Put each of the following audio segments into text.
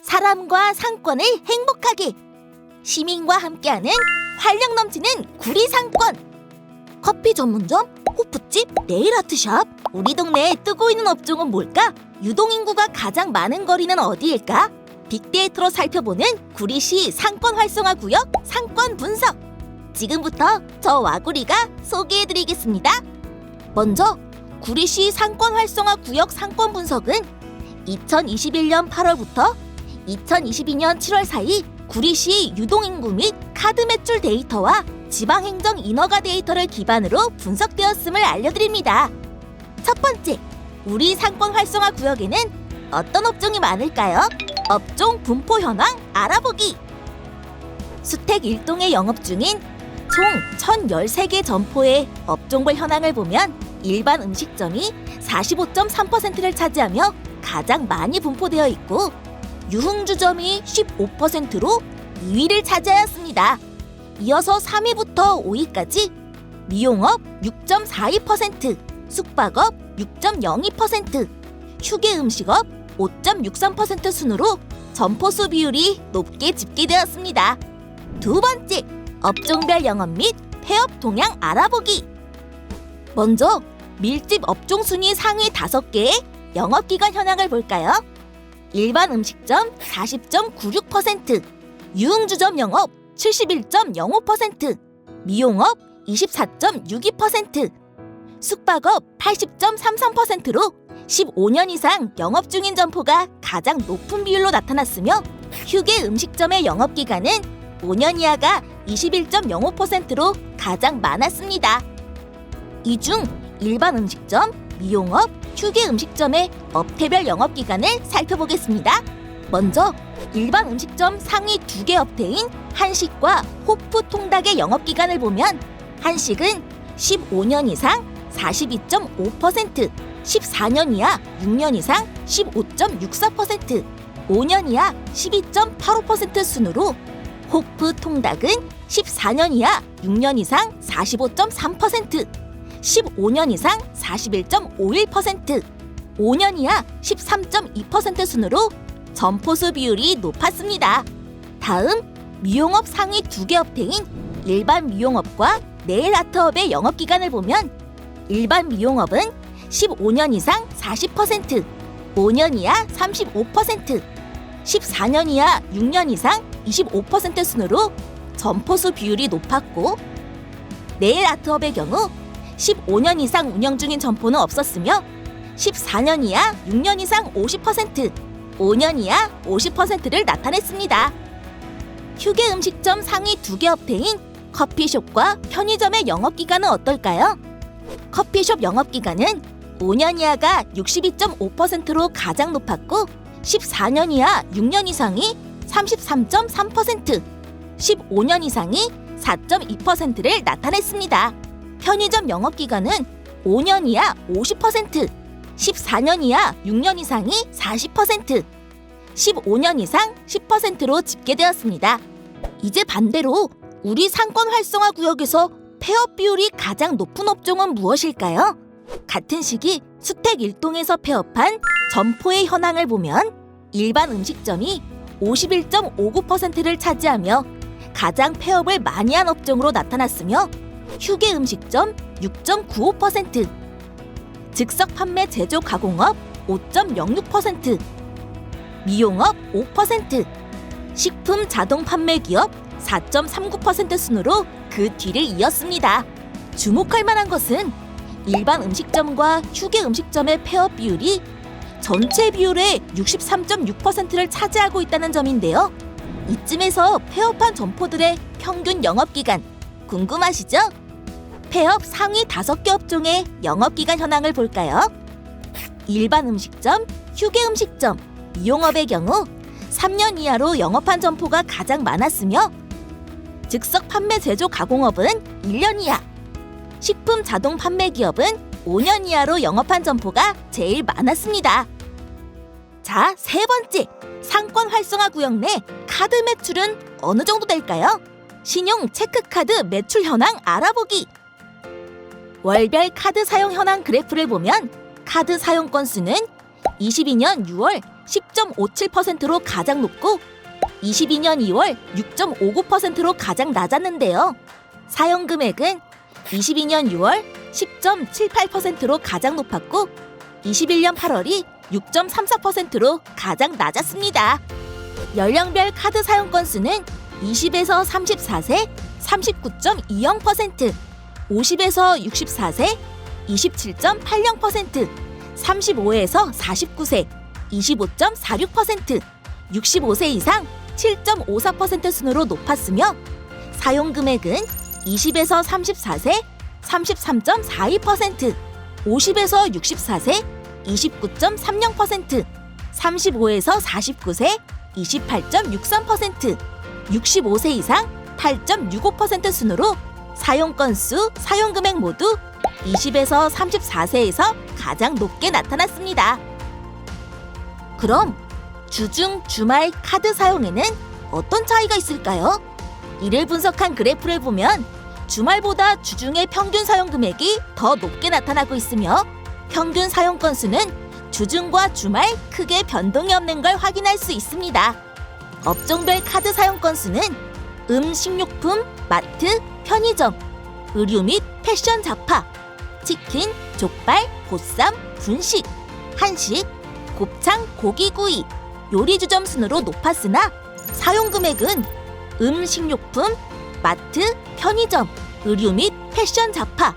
사람과 상권을 행복하게, 시민과 함께하는 활력 넘치는 구리 상권. 커피 전문점, 호프집, 네일아트샵. 우리 동네에 뜨고 있는 업종은 뭘까? 유동인구가 가장 많은 거리는 어디일까? 빅데이터로 살펴보는 구리시 상권 활성화 구역 상권 분석. 지금부터 저 와구리가 소개해드리겠습니다. 먼저 구리시 상권 활성화 구역 상권 분석은 2021년 8월부터 2022년 7월 사이 구리시 유동인구 및 카드 매출 데이터와 지방행정 인허가 데이터를 기반으로 분석되었음을 알려드립니다. 첫 번째, 우리 상권 활성화 구역에는 어떤 업종이 많을까요? 업종 분포 현황 알아보기. 수택 1동에 영업 중인 총 1,013개 점포의 업종별 현황을 보면 일반 음식점이 45.3%를 차지하며 가장 많이 분포되어 있고 유흥주점이 15%로 2위를 차지하였습니다. 이어서 3위부터 5위까지 미용업 6.42%, 숙박업 6.02%, 휴게음식업 5.63% 순으로 점포수 비율이 높게 집계되었습니다. 두 번째, 업종별 영업 및 폐업 동향 알아보기. 먼저 밀집 업종 순위 상위 5개의 영업기간 현황을 볼까요? 일반 음식점 40.96%, 유흥주점 영업 71.05%, 미용업 24.62%, 숙박업 80.33%로 15년 이상 영업 중인 점포가 가장 높은 비율로 나타났으며 휴게 음식점의 영업기간은 5년 이하가 21.05%로 가장 많았습니다. 이 중 일반 음식점, 미용업, 휴게 음식점의 업태별 영업기간을 살펴보겠습니다. 먼저 일반 음식점 상위 2개 업태인 한식과 호프 통닭의 영업기간을 보면 한식은 15년 이상 42.5%, 14년 이하 6년 이상 15.64%, 5년 이하 12.85% 순으로 호프 통닭은 14년 이하 6년 이상 45.3%, 15년 이상 41.51%, 5년 이하 13.2% 순으로 점포수 비율이 높았습니다. 다음 미용업 상위 2개 업태인 일반 미용업과 네일아트업의 영업기간을 보면 일반 미용업은 15년 이상 40%, 5년 이하 35%, 14년 이하 6년 이상 25% 순으로 점포수 비율이 높았고 네일아트업의 경우 15년 이상 운영 중인 점포는 없었으며 14년 이하 6년 이상 50%, 5년 이하 50%를 나타냈습니다. 휴게 음식점 상위 2개 업태인 커피숍과 편의점의 영업기간은 어떨까요? 커피숍 영업기간은 5년 이하가 62.5%로 가장 높았고 14년 이하 6년 이상이 33.3%, 15년 이상이 4.2%를 나타냈습니다. 편의점 영업기간은 5년 이하 50%, 14년 이하 6년 이상이 40%, 15년 이상 10%로 집계되었습니다. 이제 반대로 우리 상권 활성화 구역에서 폐업 비율이 가장 높은 업종은 무엇일까요? 같은 시기 수택 1동에서 폐업한 점포의 현황을 보면 일반 음식점이 51.59%를 차지하며 가장 폐업을 많이 한 업종으로 나타났으며 휴게 음식점 6.95%, 즉석 판매 제조 가공업 5.06%, 미용업 5%, 식품 자동 판매 기업 4.39% 순으로 그 뒤를 이었습니다. 주목할 만한 것은 일반 음식점과 휴게 음식점의 폐업 비율이 전체 비율의 63.6%를 차지하고 있다는 점인데요. 이쯤에서 폐업한 점포들의 평균 영업기간 궁금하시죠? 폐업 상위 5개 업종의 영업기간 현황을 볼까요? 일반 음식점, 휴게 음식점, 미용업의 경우 3년 이하로 영업한 점포가 가장 많았으며 즉석 판매 제조 가공업은 1년 이하, 식품 자동 판매 기업은 5년 이하로 영업한 점포가 제일 많았습니다. 자, 세 번째, 상권 활성화 구역 내 카드 매출은 어느 정도 될까요? 신용 체크카드 매출 현황 알아보기. 월별 카드 사용 현황 그래프를 보면 카드 사용 건수는 22년 6월 10.57%로 가장 높고 22년 2월 6.59%로 가장 낮았는데요. 사용 금액은 22년 6월 10.78%로 가장 높았고 21년 8월이 6.34%로 가장 낮았습니다. 연령별 카드 사용 건수는 20에서 34세 39.20%, 50에서 64세 27.80%, 35에서 49세 25.46%, 65세 이상 7.54% 순으로 높았으며 사용 금액은 20에서 34세 33.42%, 50에서 64세 29.30%, 35에서 49세 28.63%, 65세 이상 8.65% 순으로 사용 건수, 사용 금액 모두 20에서 34세에서 가장 높게 나타났습니다. 그럼 주중, 주말 카드 사용에는 어떤 차이가 있을까요? 이를 분석한 그래프를 보면 주말보다 주중의 평균 사용 금액이 더 높게 나타나고 있으며 평균 사용 건수는 주중과 주말 크게 변동이 없는 걸 확인할 수 있습니다. 업종별 카드 사용 건수는 식료품, 마트, 편의점, 의류 및 패션 잡화, 치킨, 족발, 보쌈, 분식, 한식, 곱창, 고기구이, 요리주점 순으로 높았으나 사용 금액은 식료품, 마트, 편의점, 의류 및 패션 잡화,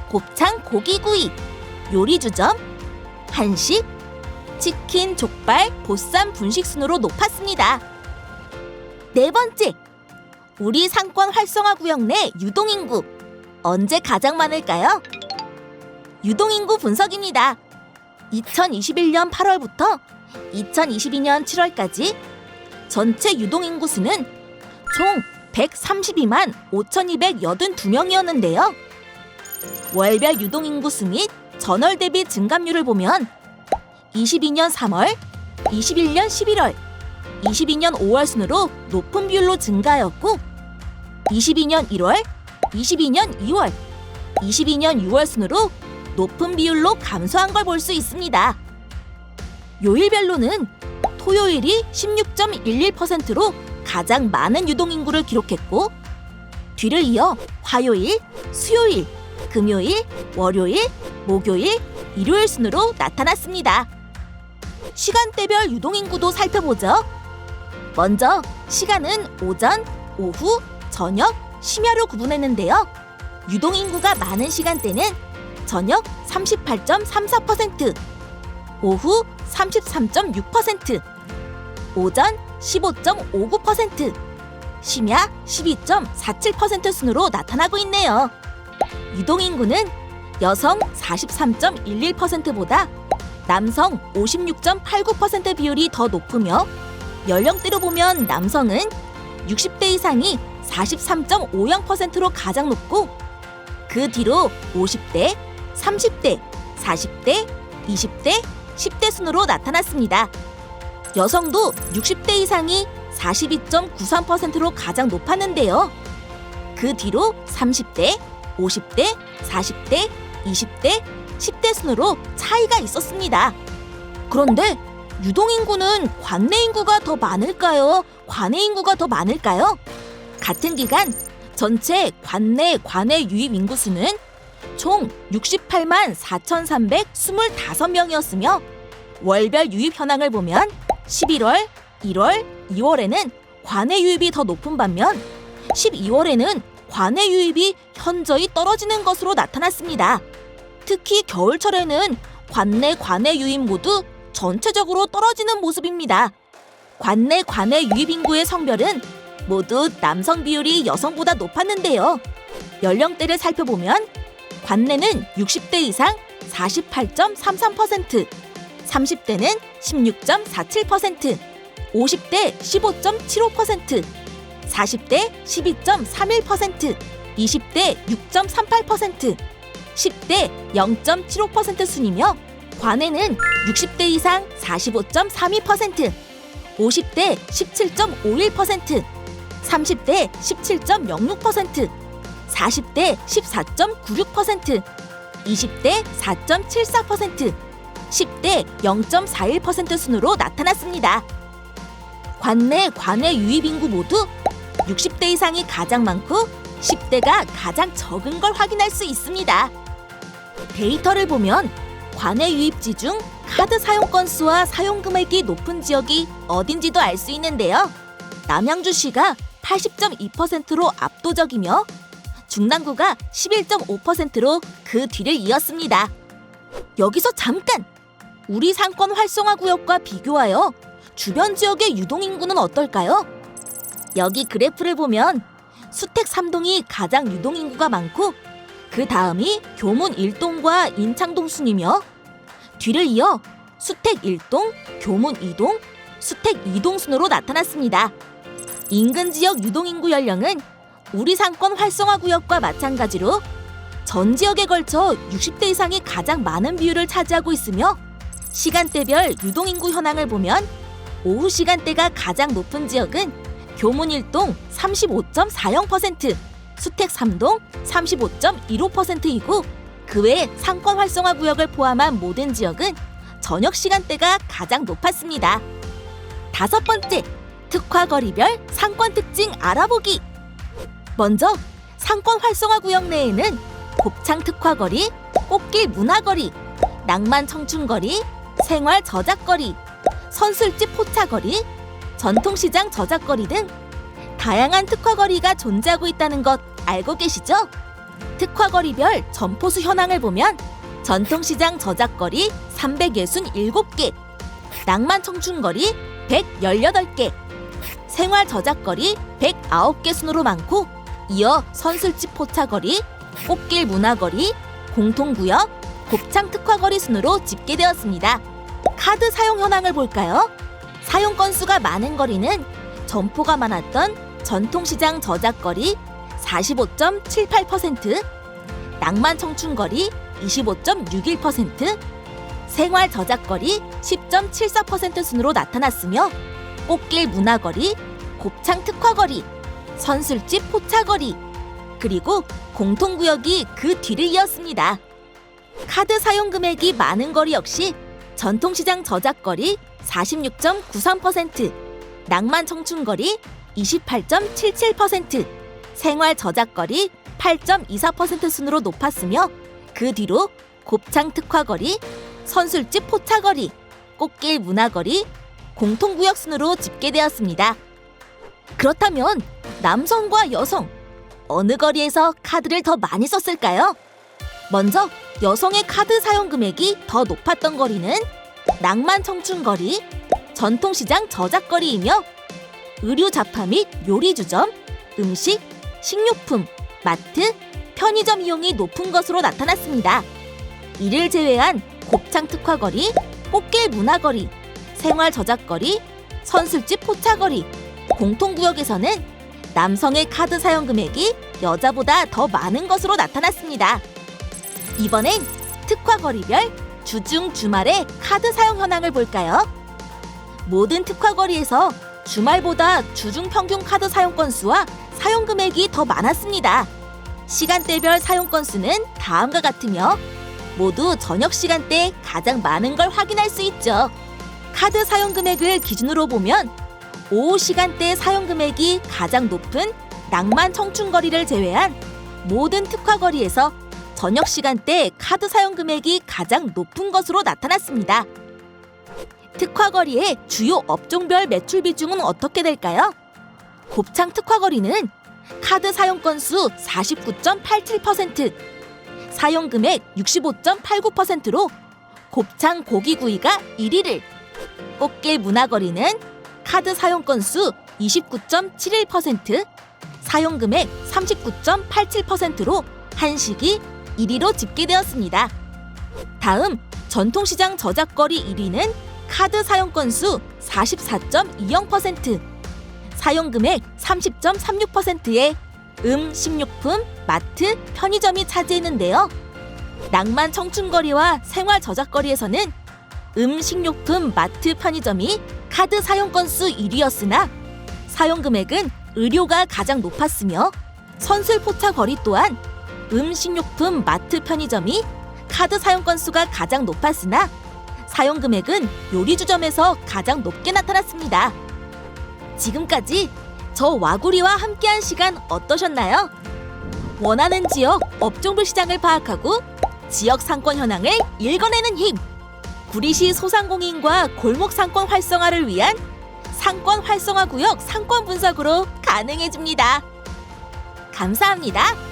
곱창, 고기구이, 요리주점, 한식, 치킨, 족발, 보쌈, 분식 순으로 높았습니다. 네 번째, 우리 상권 활성화 구역 내 유동인구 언제 가장 많을까요? 유동인구 분석입니다. 2021년 8월부터 2022년 7월까지 전체 유동인구 수는 총 132만 5,282명이었는데요. 월별 유동인구 수 및 전월 대비 증감률을 보면 22년 3월, 21년 11월, 22년 5월 순으로 높은 비율로 증가하였고 22년 1월, 22년 2월, 22년 6월 순으로 높은 비율로 감소한 걸 볼 수 있습니다. 요일별로는 토요일이 16.11%로 가장 많은 유동인구를 기록했고 뒤를 이어 화요일, 수요일, 금요일, 월요일, 목요일, 일요일 순으로 나타났습니다. 시간대별 유동인구도 살펴보죠. 먼저 시간은 오전, 오후, 저녁, 심야로 구분했는데요. 유동인구가 많은 시간대는 저녁 38.34%, 오후 33.6%, 오전 15.59%, 심야 12.47% 순으로 나타나고 있네요. 유동인구는 여성 43.11%보다 남성 56.89% 비율이 더 높으며 연령대로 보면 남성은 60대 이상이 43.50%로 가장 높고 그 뒤로 50대, 30대, 40대, 20대, 10대 순으로 나타났습니다. 여성도 60대 이상이 42.93%로 가장 높았는데요. 그 뒤로 30대, 50대, 40대, 20대, 10대 순으로 차이가 있었습니다. 그런데 유동인구는 관내 인구가 더 많을까요? 관외 인구가 더 많을까요? 같은 기간 전체 관내 유입 인구수는 총 68만 4,325명이었으며 월별 유입 현황을 보면 11월, 1월, 2월에는 관내 유입이 더 높은 반면 12월에는 관내 유입이 현저히 떨어지는 것으로 나타났습니다. 특히 겨울철에는 관내 유입 모두 전체적으로 떨어지는 모습입니다. 관내 유입 인구의 성별은 모두 남성 비율이 여성보다 높았는데요. 연령대를 살펴보면 관내는 60대 이상 48.33%, 30대는 16.47%, 50대 15.75%, 40대 12.31%, 20대 6.38%, 10대 0.75% 순이며 관내는 60대 이상 45.32%, 50대 17.51%, 30대 17.06%, 40대 14.96%, 20대 4.74%, 10대 0.41% 순으로 나타났습니다. 관내 관외 유입 인구 모두 60대 이상이 가장 많고 10대가 가장 적은 걸 확인할 수 있습니다. 데이터를 보면 관외 유입지 중 카드 사용 건수와 사용 금액이 높은 지역이 어딘지도 알 수 있는데요. 남양주시가 80.2%로 압도적이며 중랑구가 11.5%로 그 뒤를 이었습니다. 여기서 잠깐! 우리 상권 활성화 구역과 비교하여 주변 지역의 유동인구는 어떨까요? 여기 그래프를 보면 수택 3동이 가장 유동인구가 많고 그 다음이 교문 1동과 인창동 순이며 뒤를 이어 수택 1동, 교문 2동, 수택 2동 순으로 나타났습니다. 인근 지역 유동인구 연령은 우리 상권 활성화 구역과 마찬가지로 전 지역에 걸쳐 60대 이상이 가장 많은 비율을 차지하고 있으며 시간대별 유동인구 현황을 보면 오후 시간대가 가장 높은 지역은 교문 1동 35.40%, 수택 3동 35.15%이고 그 외 상권 활성화 구역을 포함한 모든 지역은 저녁 시간대가 가장 높았습니다. 5번째, 특화거리별 상권 특징 알아보기. 먼저 상권 활성화 구역 내에는 곱창 특화거리, 꽃길 문화거리, 낭만 청춘거리, 생활 저작거리, 선술집 포차거리, 전통시장 저작거리 등 다양한 특화거리가 존재하고 있다는 것 알고 계시죠? 특화거리별 점포수 현황을 보면 전통시장 저작거리 367개, 낭만 청춘거리 118개, 생활 저작거리 109개 순으로 많고 이어 선술집 포차거리, 꽃길 문화거리, 공통구역, 곱창 특화거리 순으로 집계되었습니다. 카드 사용 현황을 볼까요? 사용 건수가 많은 거리는 점포가 많았던 전통시장 저작거리 45.78%, 낭만 청춘거리 25.61%, 생활 저작거리 10.74% 순으로 나타났으며 꽃길 문화거리, 곱창 특화거리, 선술집 포차거리, 그리고 공통구역이 그 뒤를 이었습니다. 카드 사용 금액이 많은 거리 역시 전통시장 저작거리 46.93%, 낭만 청춘거리 28.77%, 생활 저작거리 8.24% 순으로 높았으며 그 뒤로 곱창 특화거리, 선술집 포차거리, 꽃길 문화거리, 공통구역 순으로 집계되었습니다. 그렇다면 남성과 여성 어느 거리에서 카드를 더 많이 썼을까요? 먼저 여성의 카드 사용 금액이 더 높았던 거리는 낭만 청춘거리, 전통시장 저작거리이며 의류 잡화 및 요리주점, 음식, 식료품, 마트, 편의점 이용이 높은 것으로 나타났습니다. 이를 제외한 곱창 특화거리, 꽃길 문화거리, 생활 저작거리, 선술집 포차거리, 공통구역에서는 남성의 카드 사용 금액이 여자보다 더 많은 것으로 나타났습니다. 이번엔 특화거리별 주중 주말의 카드 사용 현황을 볼까요? 모든 특화거리에서 주말보다 주중 평균 카드 사용 건수와 사용 금액이 더 많았습니다. 시간대별 사용 건수는 다음과 같으며 모두 저녁 시간대에 가장 많은 걸 확인할 수 있죠. 카드 사용 금액을 기준으로 보면 오후 시간대 사용 금액이 가장 높은 낭만 청춘거리를 제외한 모든 특화거리에서 저녁 시간대 카드 사용 금액이 가장 높은 것으로 나타났습니다. 특화거리의 주요 업종별 매출 비중은 어떻게 될까요? 곱창 특화거리는 카드 사용 건수 49.87%, 사용 금액 65.89%로 곱창 고기구이가 1위를, 꽃길 문화거리는 카드 사용 건수 29.71%, 사용 금액 39.87%로 한식이 1위로 집계되었습니다. 다음 전통시장 저작거리 1위는 카드 사용 건수 44.20%, 사용 금액 30.36%의 식료품, 마트, 편의점이 차지했는데요. 낭만 청춘거리와 생활 저작거리에서는 식료품, 마트, 편의점이 카드 사용 건수 1위였으나 사용 금액은 의료가 가장 높았으며 선술 포차 거리 또한 식료품, 마트, 편의점이 카드 사용 건수가 가장 높았으나 사용 금액은 요리주점에서 가장 높게 나타났습니다. 지금까지 저 와구리와 함께한 시간 어떠셨나요? 원하는 지역 업종별 시장을 파악하고 지역 상권 현황을 읽어내는 힘! 구리시 소상공인과 골목 상권 활성화를 위한 상권 활성화 구역 상권 분석으로 가능해집니다. 감사합니다.